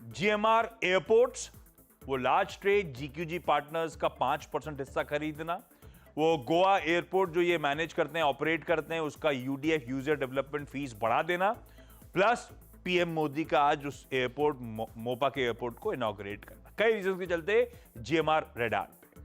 GMR airports, वो large trade GQG partners का 5% हिस्सा खरीदना, वो गोवा एयरपोर्ट जो ये मैनेज करते हैं, ऑपरेट करते हैं, उसका यूडीएफ यूजर डेवलपमेंट फीस बढ़ा देना, प्लस पीएम मोदी का आज उस एयरपोर्ट मोपा के एयरपोर्ट को इनॉग्रेट करना। कई रीजन के चलते जीएमआर रेड आर्ट पे।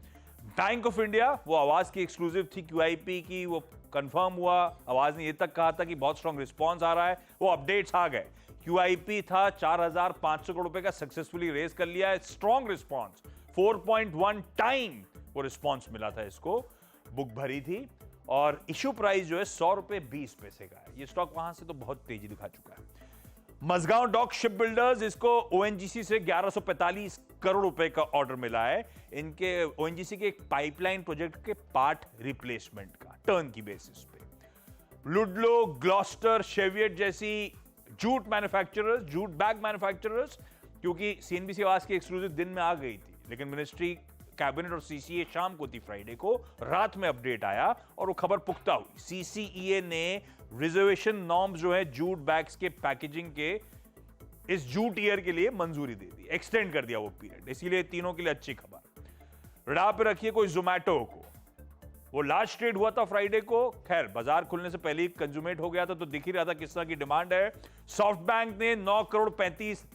बैंक ऑफ इंडिया, वो आवाज की एक्सक्लूसिव थी क्यूआईपी की, वो कंफर्म हुआ। आवाज ने ये तक कहा था कि बहुत स्ट्रांग रिस्पॉन्स आ रहा है, वो अपडेट्स आ गए। क्यूआईपी था 4,500 करोड़ रुपए का, सक्सेसफुली रेज कर लिया है। स्ट्रांग रिस्पॉन्स 4.1 टाइम वो रिस्पॉन्स मिला था इसको, बुक भरी थी और इश्यू प्राइस जो है 100 रुपए 20 पैसे का है। ये स्टॉक वहां से तो बहुत तेजी दिखा चुका है। मझगांव डॉक शिप बिल्डर्स, इसको ओएनजीसी से 1145 करोड़ रुपए का ऑर्डर मिला है। इनके ओएनजीसी के एक पाइपलाइन प्रोजेक्ट के पार्ट रिप्लेसमेंट का, टर्न की बेसिस पे। लुडलो, ग्लॉस्टर, शेवियट जैसी jute manufacturers, jute bag manufacturers, क्योंकि सीएनबीसी आवाज की एक्सक्लूसिव दिन में आ गई थी, लेकिन मिनिस्ट्री, कैबिनेट और सीसीए शाम को थी, फ्राइडे को रात में अपडेट आया और वो खबर पुख्ता हुई। सीसीईए ने रिजर्वेशन नॉर्म्स जो है जूट बैग्स के पैकेजिंग के इस जूट ईयर के लिए मंजूरी दे दी, एक्सटेंड कर दिया वो पीरियड। इसीलिए तीनों के लिए अच्छी खबर। रडार पे रखिए कोई जोमैटो को, वो लार्ज ट्रेड हुआ था फ्राइडे को, खैर बाजार खुलने से पहले ही कंज्यूमेट हो गया था, तो दिख ही रहा था किस तरह की डिमांड है। सॉफ्ट बैंक ने 9 करोड़ 35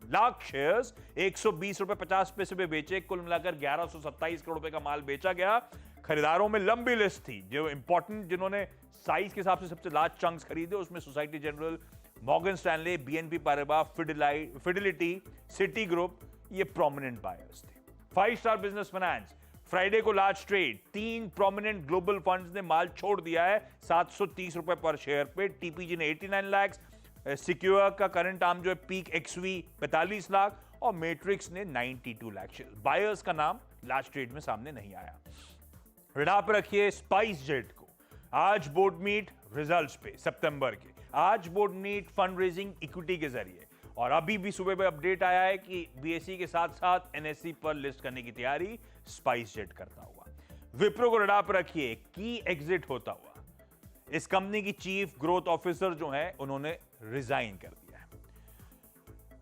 लाख शेयर्स 120 रुपए 50 पैसे पे बेचे। कुल मिलाकर 1127 करोड़ रुपए का माल बेचा गया। खरीदारों में लंबी लिस्ट थी, जो इंपॉर्टेंट, जिन्होंने साइज के हिसाब से सबसे लार्ज चंक्स खरीदे, उसमें Societe Generale, Morgan Stanley, BNP Paribas, Fidelity, Citigroup, ये प्रोमिनेंट बायर्स थे। 5 स्टार बिजनेस फाइनेंस, फ्राइडे को large trade, 3 prominent global funds ने माल छोड़ दिया है 730 रुपए पर शेयर पे। टीपीजी ने 89 लाख, सिक्योर का करंट आर्म जो है पीक एक्सवी 45 लाख और मैट्रिक्स ने 92 लाख शेयर। बायर्स का नाम लास्ट ट्रेड में सामने नहीं आया। रडार पर रखिए स्पाइस जेट को, आज बोर्ड मीट रिजल्ट्स पे सितंबर के, आज board meet fund raising equity के जरिए, और अभी भी सुबह में अपडेट आया है कि बीएसई के साथ साथ एनएसई पर लिस्ट करने की तैयारी स्पाइस जेट करता हुआ। विप्रो को रडार पर रखिए, की एग्जिट होता हुआ। इस कंपनी की चीफ ग्रोथ ऑफिसर जो है, उन्होंने रिजाइन कर दिया है।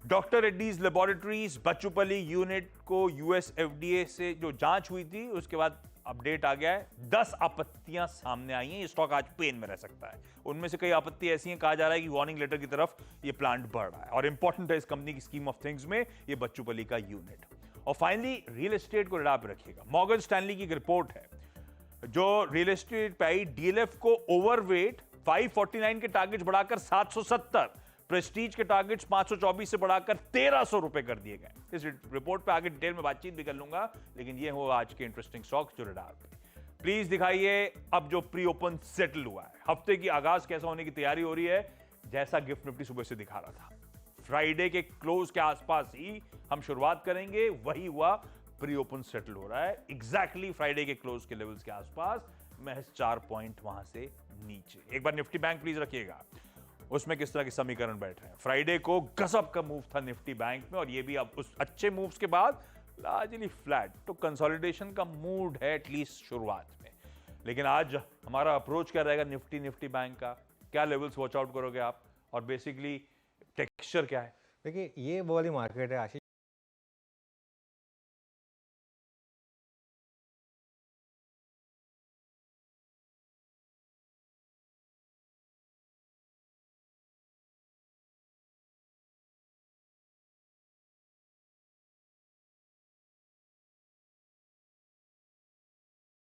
डॉक्टर रेड्डीज लेबोरेटरीज बच्चूपल्ली यूनिट को यूएस एफडीए से जो जांच हुई थी, उसके बाद अपडेट आ गया है, 10 आपत्तियां सामने आई हैं। ये स्टॉक आज पेन में रह सकता है। उनमें से कई आपत्ति ऐसी हैं, कहा जा रहा है कि वार्निंग लेटर की तरफ ये प्लांट बढ़ रहा है, और इंपॉर्टेंट है इस कंपनी की स्कीम ऑफ थिंग्स में ये बच्चूपल्ली का यूनिट। और फाइनली रियल एस्टेट को रडार पर रखिएगा। मॉर्गन स्टैनली की एक रिपोर्ट है जो रियल एस्टेट पे आई, डीएलएफ को ओवरवेट 549 के टारगेट्स बढ़ाकर 770, प्रेस्टीज के टारगेट्स 524 से बढ़ाकर 1300 रुपए कर दिए गए। इस रिपोर्ट पे आगे डिटेल में बातचीत भी कर लूंगा, लेकिन ये हो आज के इंटरेस्टिंग स्टॉक जो रडार पे। प्लीज दिखाइए अब जो प्री ओपन सेटल हुआ है, हफ्ते की आगाज कैसा होने की तैयारी हो रही है, जैसा गिफ्ट निफ्टी सुबह से दिखा रहा था। फ्राइडे के क्लोज के आसपास ही हम शुरुआत करेंगे, वही हुआ, प्री ओपन सेटल हो रहा है एग्जैक्टली फ्राइडे के क्लोज के लेवल्स के आसपास, महज 4 पॉइंट वहां से नीचे। एक बार निफ्टी बैंक प्लीज रखिएगा, उसमें किस तरह के समीकरण बैठ रहे हैं। फ्राइडे को गजब का मूव था निफ्टी बैंक में, और ये भी अब उस अच्छे मूव्स के बाद लार्जली फ्लैट, तो कंसोलिडेशन का मूड है एटलीस्ट शुरुआत में। लेकिन आज हमारा अप्रोच क्या रहेगा निफ्टी बैंक का, क्या लेवल्स वॉच आउट करोगे आप, और बेसिकली टेक्सचर क्या है? देखिए, ये वो वाली मार्केट है आशीष